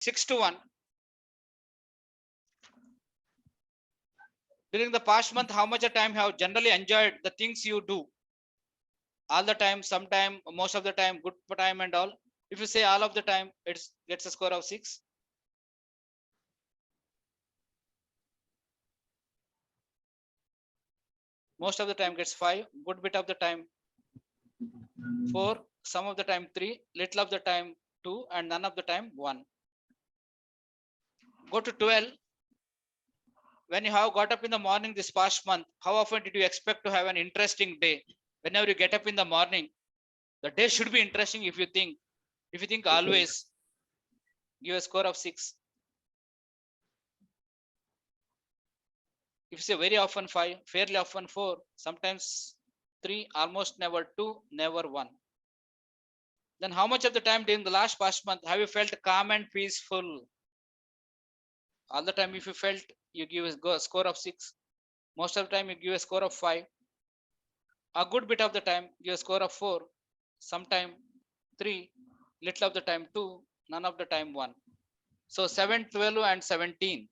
6-1. During the past month, how much of time have generally enjoyed the things you do? All the time, sometime, most of the time, good time and all. If you say all of the time, it gets a score of 6. Most of the time gets 5, good bit of the time 4, some of the time 3, little of the time 2, and none of the time 1. Go to 12. When you have got up in the morning this past month, how often did you expect to have an interesting day? Whenever you get up in the morning, the day should be interesting. If you think always, give a score of 6. If you say very often 5, fairly often 4, sometimes 3, almost never 2, never 1. Then how much of the time during the last past month have you felt calm and peaceful? All the time, if you felt, you give a score of 6. Most of the time, you give a score of 5. A good bit of the time, give a score of 4. Sometime 3, little of the time 2, none of the time 1. So 7, 12, and 17.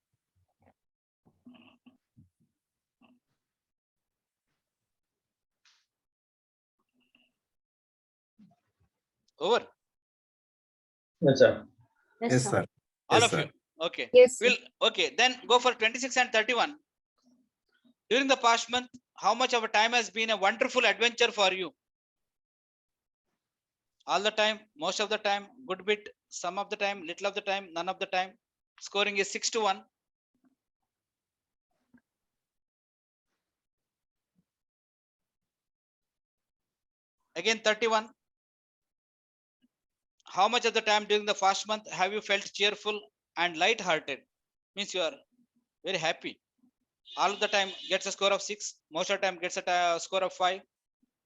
Over. Yes, sir. Yes, sir. All Yes, of sir. you. Okay. Yes, sir. Okay. Then go for 26 and 31. During the past month, how much of a time has been a wonderful adventure for you? All the time, most of the time, good bit, some of the time, little of the time, none of the time. Scoring is 6-1. Again 31. How much of the time during the fast month have you felt cheerful and light-hearted? Means you are very happy. All of the time gets a score of 6. Most of the time gets a score of 5.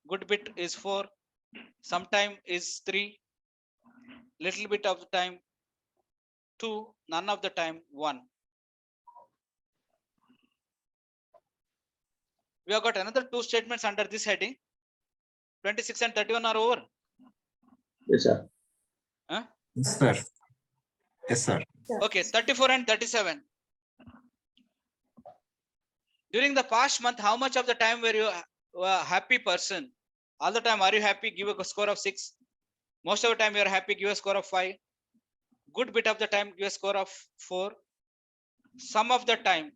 Good bit is 4. Sometime is 3. Little bit of the time 2. None of the time 1. We have got another 2 statements under this heading. 26 and 31 are over. Yes, sir. Huh? Yes, sir. Yes, sir. Okay, 34 and 37. During the past month, how much of the time were you a happy person? All the time, are you happy? Give a score of 6. Most of the time, you are happy. Give a score of 5. Good bit of the time, give a score of 4. Some of the time,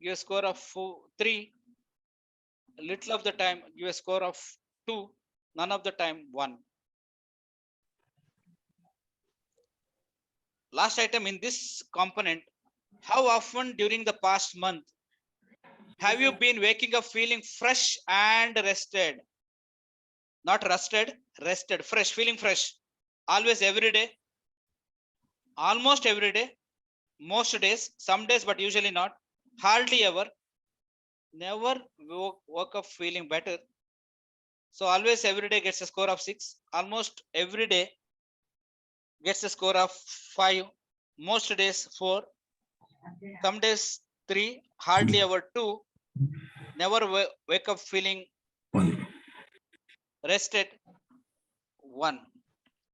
give a score of 3. Little of the time, give a score of 2. None of the time, 1. Last item in this component, how often during the past month have you been waking up feeling fresh and rested? Not rusted, rested, fresh, feeling fresh. Always, every day, almost every day, most days, some days, but usually not. Hardly ever. Never woke up feeling better. So always, every day gets a score of 6. Almost every day gets a score of 5. Most days 4. Some days 3. Hardly ever 2. Never wake up feeling rested 1.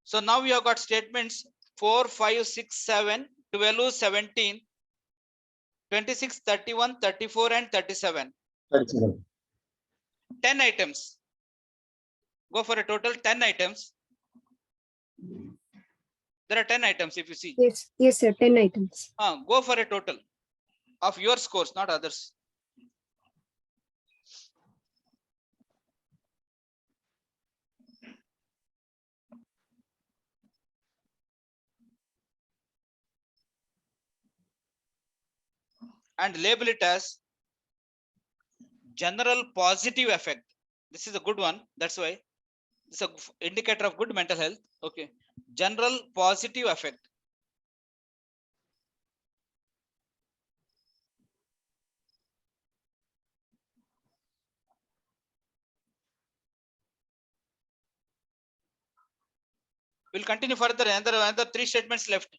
So now we have got statements 4, 5, 6, 7, 12, 17, 26, 31, 34, and 37. 37. 10 items. Go for a total 10 items. There are 10 items if you see. Yes, sir. 10 items. Go for a total of your scores, not others. And label it as general positive effect. This is a good one. That's why this is an indicator of good mental health. Okay. General positive effect. We'll continue further. Another 3 statements left.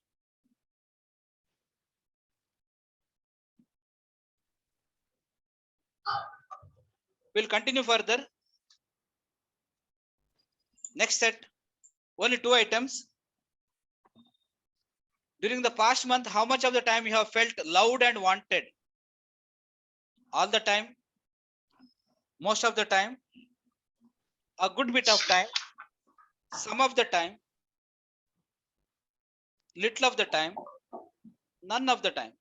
We'll continue further. Next set, only 2 items. During the past month, how much of the time you have felt loved and wanted? All the time? Most of the time? A good bit of time? Some of the time? Little of the time? None of the time?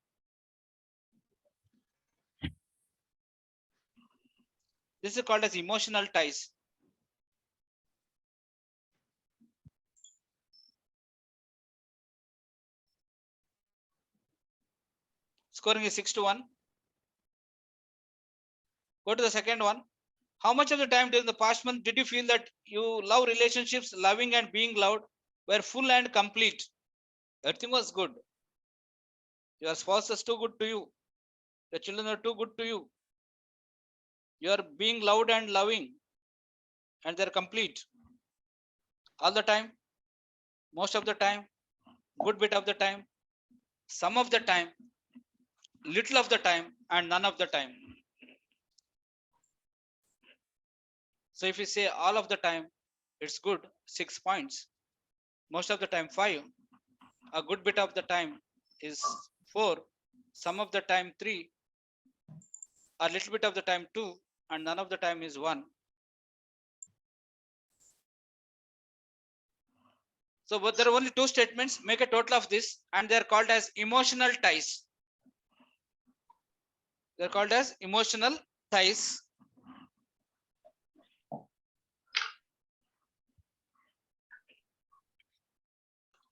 This is called as emotional ties. Scoring is 6-1. Go to the second one. How much of the time during the past month did you feel that you love relationships, loving and being loved, were full and complete? Everything was good. Your spouse is too good to you. Your children are too good to you. You are being loved and loving, and they're complete. All the time, most of the time, good bit of the time, some of the time, little of the time, and none of the time. So if you say all of the time, it's good, 6 points. Most of the time, 5. A good bit of the time is 4. Some of the time, 3. A little bit of the time, 2. And none of the time is 1. So but there are only 2 statements. Make a total of this, and they are called as emotional ties. They are called as emotional ties.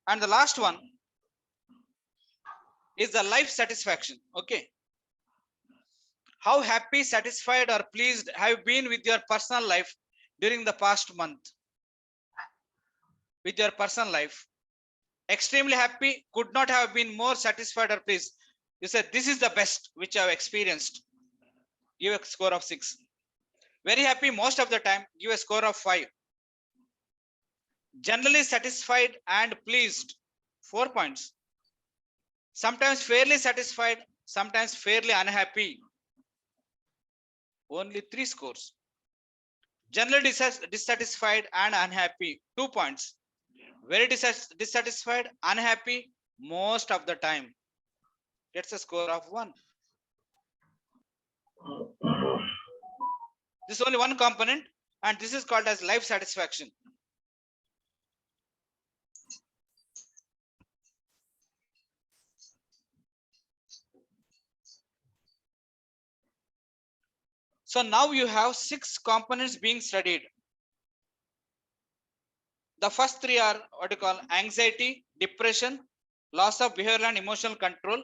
And the last one is the life satisfaction. Okay. How happy, satisfied, or pleased have you been with your personal life during the past month? With your personal life. Extremely happy, could not have been more satisfied or pleased. You said this is the best which I have experienced. Give a score of 6. Very happy most of the time. Give a score of 5. Generally satisfied and pleased. 4 points. Sometimes fairly satisfied, sometimes fairly unhappy. Only 3 scores. Generally dissatisfied and unhappy. 2 points. Very dissatisfied, unhappy most of the time. Gets a score of 1. This is only one component, and this is called as life satisfaction. So now you have 6 components being studied. The first 3 are what you call anxiety, depression, loss of behavioral and emotional control,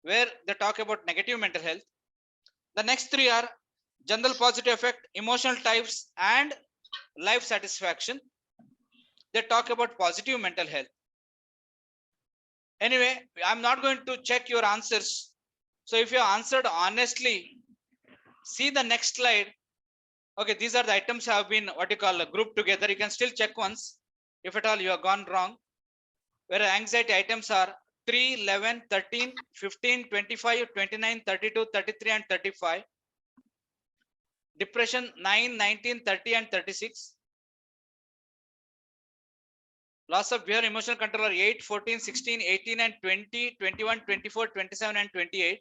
where they talk about negative mental health. The next 3 are general positive effect, emotional types, and life satisfaction. They talk about positive mental health. Anyway, I'm not going to check your answers. So if you answered honestly, see the next slide. Okay, these are the items have been what you call grouped together. You can still check once if at all you have gone wrong. Where anxiety items are 3, 11, 13, 15, 25, 29, 32, 33, and 35. Depression 9, 19, 30, and 36. Loss of behavior emotional control are 8, 14, 16, 18, and 20, 21, 24, 27, and 28.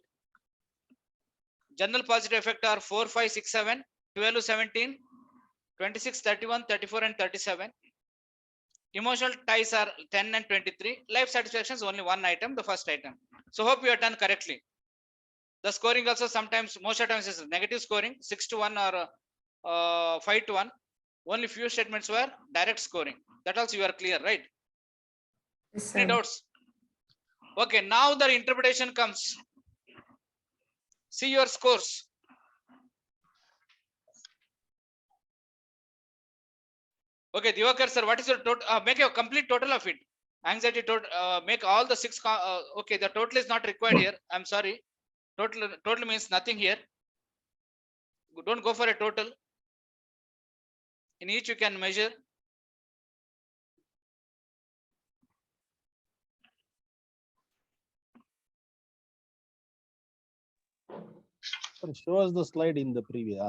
General positive effect are 4, 5, 6, 7, 12, 17, 26, 31, 34, and 37. Emotional ties are 10 and 23. Life satisfaction is only one item, the first item. So hope you have done correctly. The scoring also sometimes, most of the times is negative scoring, 6-1 or 5-1. Only few statements were direct scoring. That also you are clear, right? Yes, Any sir. doubts? Okay, now the interpretation comes. See your scores. Okay, Divakar sir, what is your total? Make a complete total of it. Anxiety total. Make all the 6. Okay, the total is not required here. I'm sorry. Total means nothing here. Don't go for a total. In each you can measure. Show us the slide in the previous.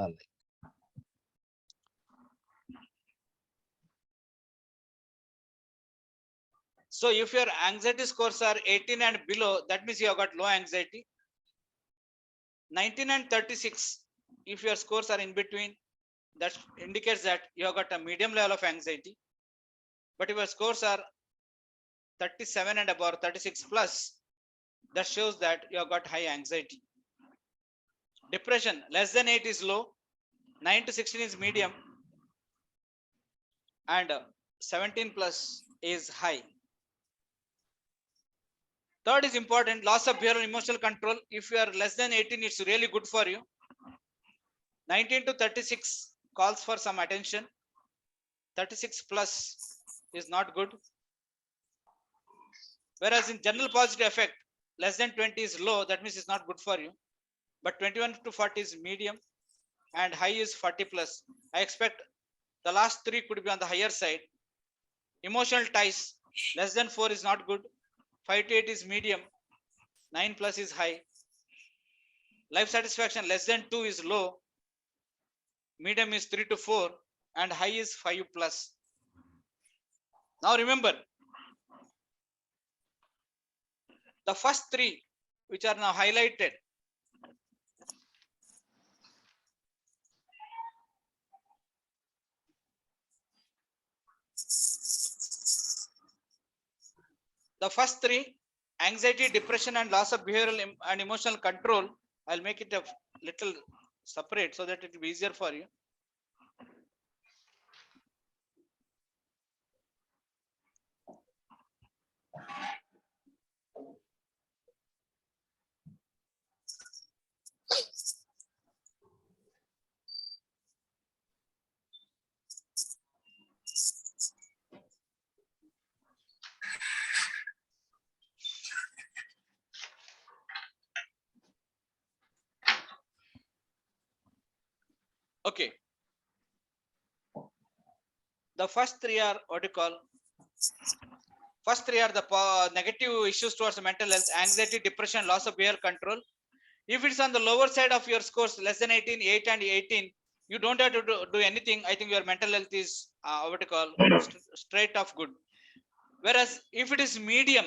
So if your anxiety scores are 18 and below, that means you have got low anxiety. 19 and 36, if your scores are in between, that indicates that you have got a medium level of anxiety. But if your scores are 37 and above, 36 plus, that shows that you have got high anxiety. Depression, less than 8 is low, 9 to 16 is medium, and 17 plus is high. Third is important, loss of behavioral emotional control. If you are less than 18, it's really good for you. 19 to 36 calls for some attention. 36 plus is not good. Whereas in general positive effect, less than 20 is low, that means it's not good for you. But 21 to 40 is medium and high is 40 plus. I expect the last three could be on the higher side. Emotional ties, less than 4 is not good. 5 to 8 is medium. 9 plus is high. Life satisfaction, less than 2 is low. Medium is 3 to 4 and high is 5 plus. Now remember, the first three which are now highlighted, the first three, anxiety, depression, and loss of behavioral and emotional control, I'll make it a little separate so that it will be easier for you. Okay. The first three are what you call, first three are the negative issues towards the mental health, anxiety, depression, loss of behavior control. If it's on the lower side of your scores, less than 18, 8 and 18, you don't have to do anything. I think your mental health is what you call straight off good. Whereas if it is medium,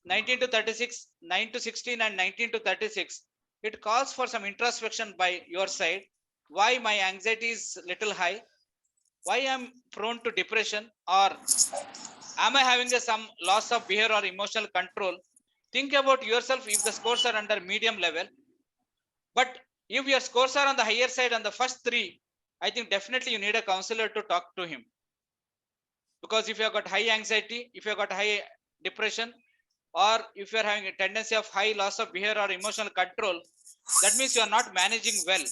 19 to 36, 9 to 16 and 19 to 36, it calls for some introspection by your side. Why my anxiety is little high? Why I'm prone to depression, or am I having some loss of behavior or emotional control? Think about yourself if the scores are under medium level. But if your scores are on the higher side on the first three, I think definitely you need a counselor to talk to him. Because if you have got high anxiety, if you have got high depression, or if you are having a tendency of high loss of behavior or emotional control, that means you are not managing well.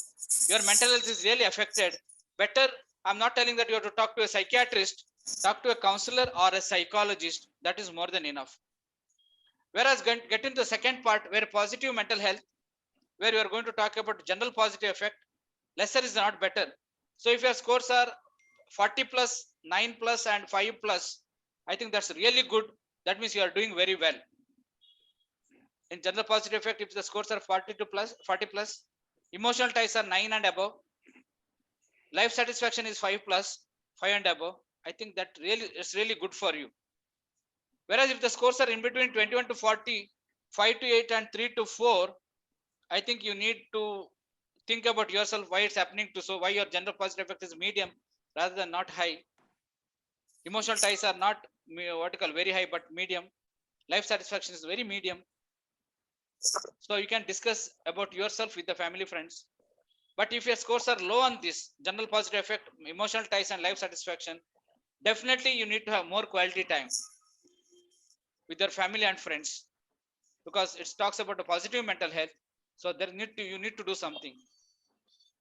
Your mental health is really affected. Better, I'm not telling that you have to talk to a psychiatrist, talk to a counselor or a psychologist. That is more than enough. Whereas get into the second part where positive mental health, where you are going to talk about general positive effect, lesser is not better. So if your scores are 40 plus, 9 plus and 5 plus, I think that's really good. That means you are doing very well. In general positive effect, if the scores are 42 plus, 40 plus, emotional ties are 9 and above, life satisfaction is 5 plus, 5 and above, I think that really is really good for you. Whereas if the scores are in between 21 to 40, 5 to 8 and 3 to 4, I think you need to think about yourself why it's happening to, so why your general positive effect is medium rather than not high. Emotional ties are not vertical very high but medium. Life satisfaction is very medium. So you can discuss about yourself with the family friends. But if your scores are low on this general positive effect, emotional ties and life satisfaction, definitely you need to have more quality time with your family and friends, because it talks about a positive mental health. So there you need to do something.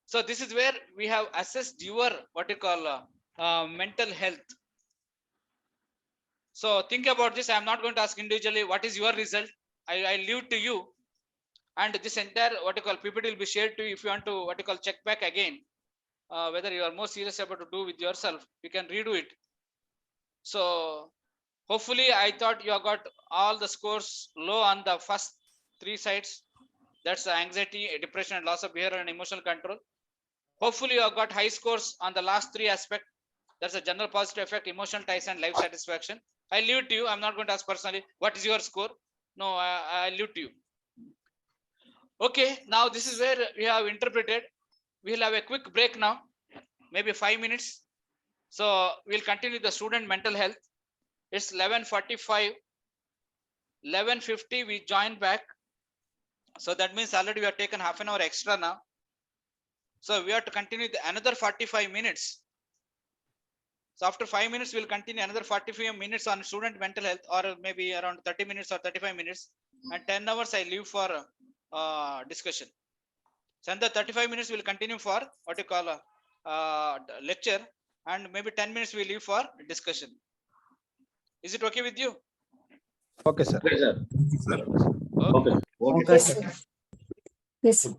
So this is where we have assessed your what you call mental health. So think about this. I am not going to ask individually what is your result. I leave to you. And this entire what you call PPT will be shared to you if you want to what you call check back again. Whether you are more serious about to do with yourself, you can redo it. So hopefully I thought you have got all the scores low on the first three sides. That's anxiety, depression, and loss of behavior and emotional control. Hopefully you have got high scores on the last three aspects. That's a general positive effect, emotional ties and life satisfaction. I leave it to you. I'm not going to ask personally, what is your score? No, I leave it to you. Okay, now this is where we have interpreted. We'll have a quick break now, maybe 5 minutes. So we'll continue the student mental health. It's 11:45. 11:50 we join back. So that means already we have taken half an hour extra now. So we have to continue another 45 minutes. So after 5 minutes, we'll continue another 45 minutes on student mental health, or maybe around 30 minutes or 35 minutes. And 10 hours I leave for discussion. So in the 35 minutes we'll continue for what you call a lecture, and maybe 10 minutes we leave for discussion. Is it okay with you? Okay, sir. Okay, sir. Thank you, sir. Okay. Yes, sir. Yes, sir.